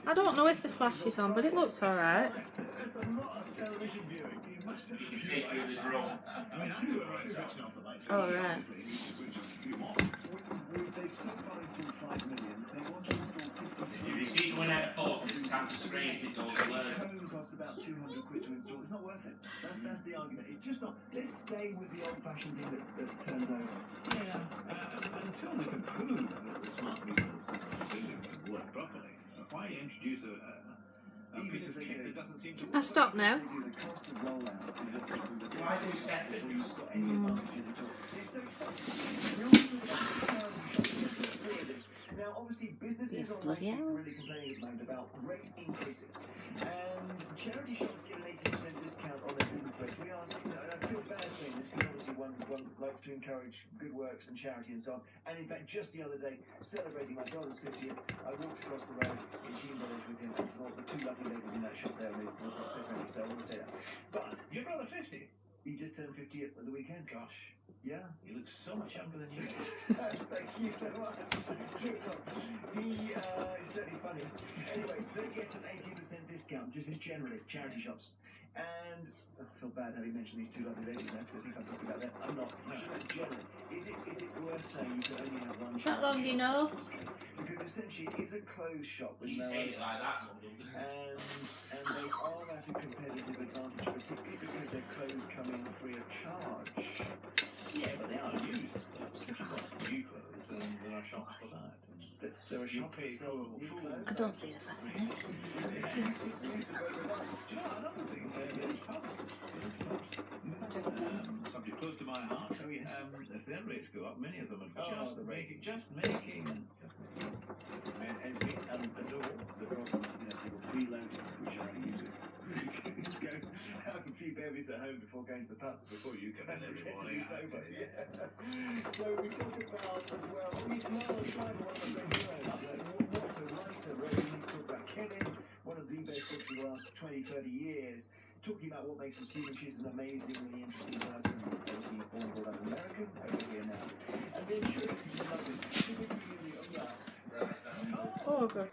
I don't know if the flash is on, but it looks alright. That's a lot of television viewing. You must have You can see through the drum. I mean, I do it right switching off the light. Oh, right. With the top five still 5 million, they want to install 53. If you see it going out of focus, tap the screen if it goes blurred. Cone costs about 200 quid to install. It's not worth it. That's the argument. It's just not. Let's stay with the old-fashioned thing that turns over. Yeah, until we can prove that the smart meters work properly, why introduce a piece of kit that doesn't seem to work? I stop now. The cost of rollout is what they call the Why do seconds? got any advantages at all. It's so expensive. Now, obviously, businesses on the streets are really complaining at the moment about rate increases. And charity shops get an 80% discount on their business rates. We are, I feel bad saying this because obviously one likes to encourage good works and charity and so on. And in fact, just the other day, celebrating my brother's 50th, I walked across the road in Sheen Village with him and saw the two lovely ladies in that shop there. And they were quite so friendly, so I want to say that. But Your brother 50? he just turned 50 at the weekend. Gosh, Yeah. he looks so much younger than you. Thank you so much. He is certainly funny. Anyway, they get an 80% discount just as generally charity shops. And I feel bad having mentioned these two lovely ladies now because I think I'm talking about them. I'm not. I should have generally. Is it worth saying you can only have one shop? That long, you know. Because essentially it is a closed shop with You no say it like that. and they are at a competitive advantage, particularly because their clothes come in free of charge. Yeah, but they are used. If you've got new clothes, then there are shops for that. There are shops that sell new clothes. I don't see the fascination. Another thing is pubs. Subject close to my heart. If their rates go up, many of them are just making. And the door, the problem, people freeloading, which I use it. Go have a few babies at home before going to the pub. Before you come in every morning. Sober. Yeah. So we talk about as well. He's Noel Schreiber, one of my great heroes. What a writer, really. We talk about Kevin, one of the best books of the last 20, 30 years. Talking about what makes us human. She's an amazingly interesting person. Obviously born and brought up American, over here now. And then Shirley, you love it. She would be really on that. Oh, good.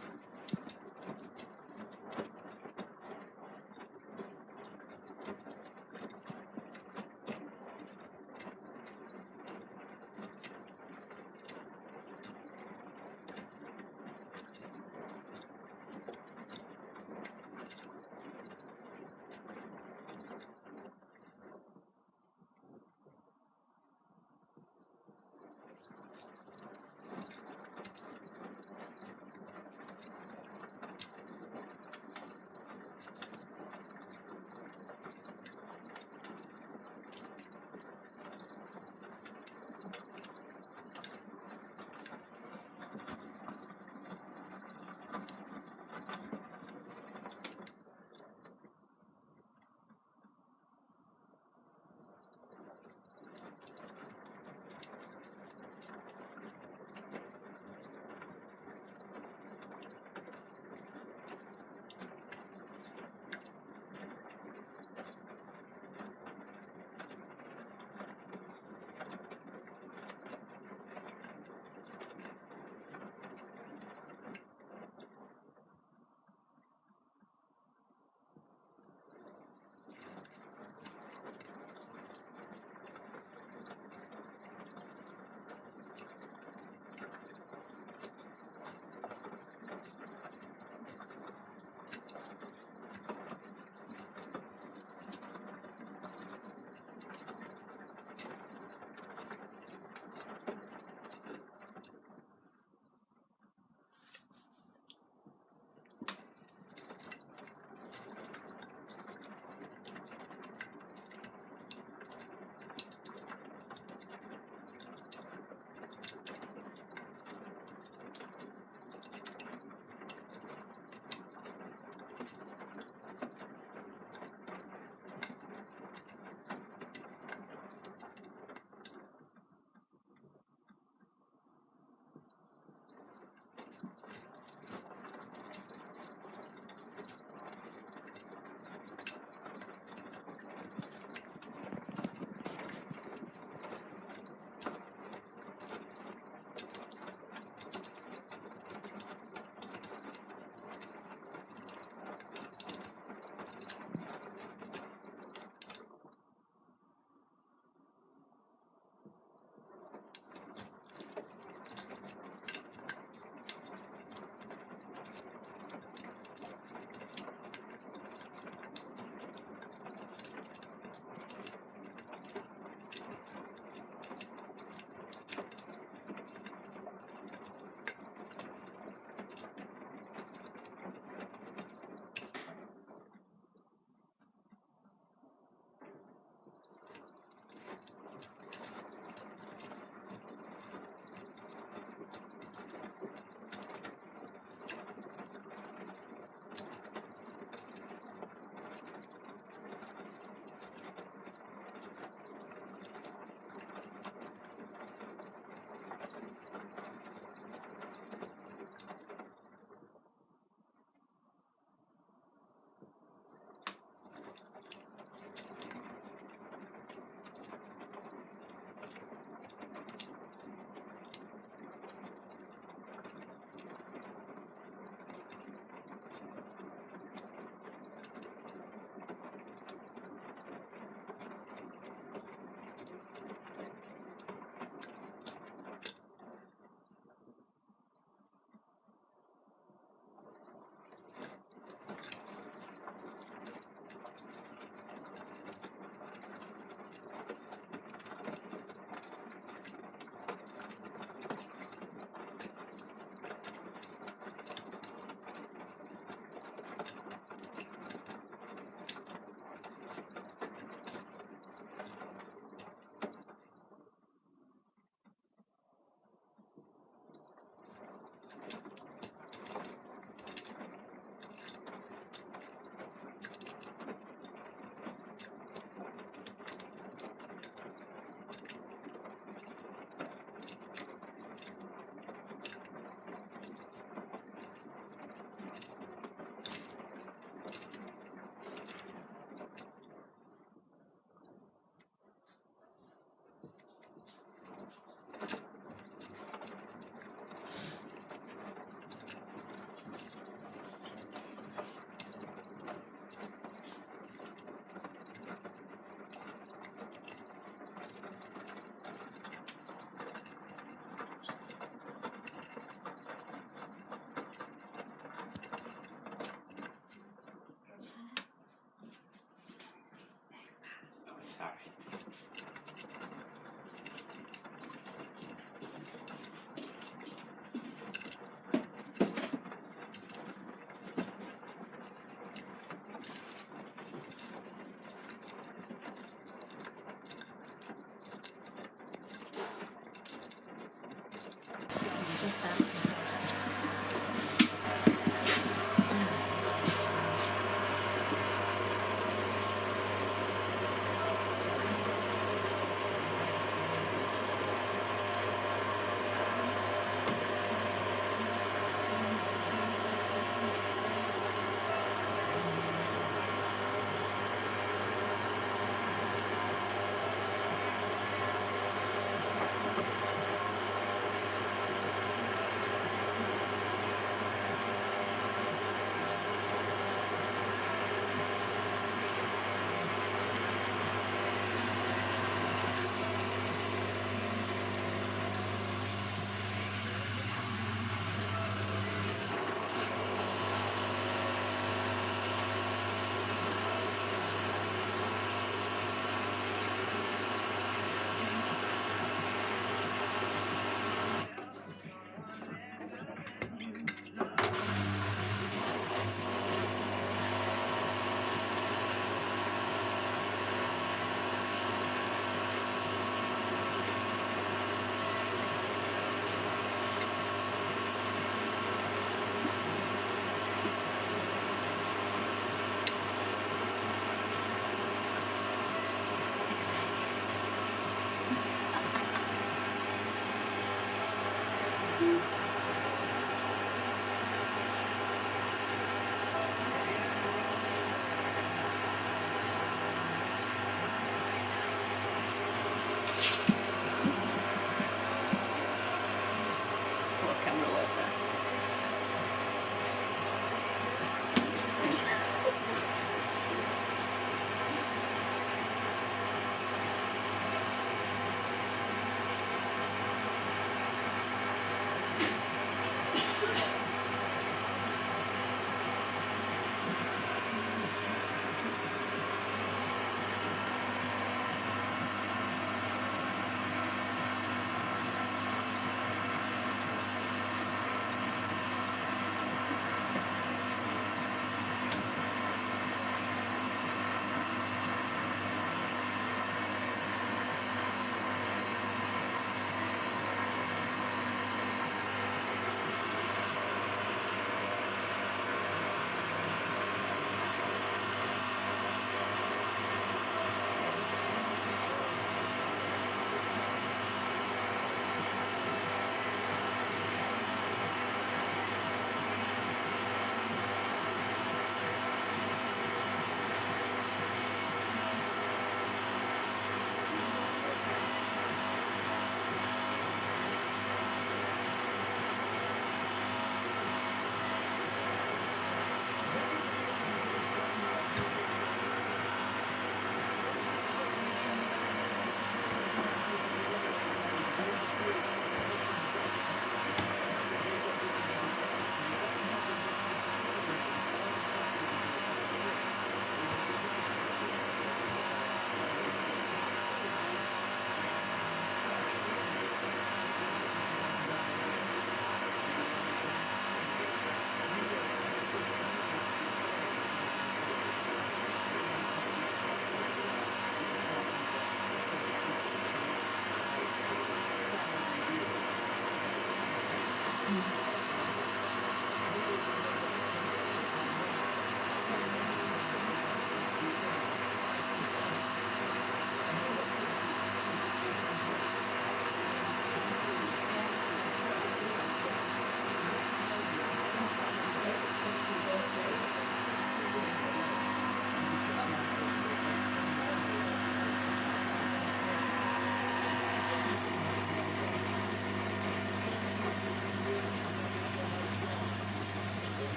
Sorry.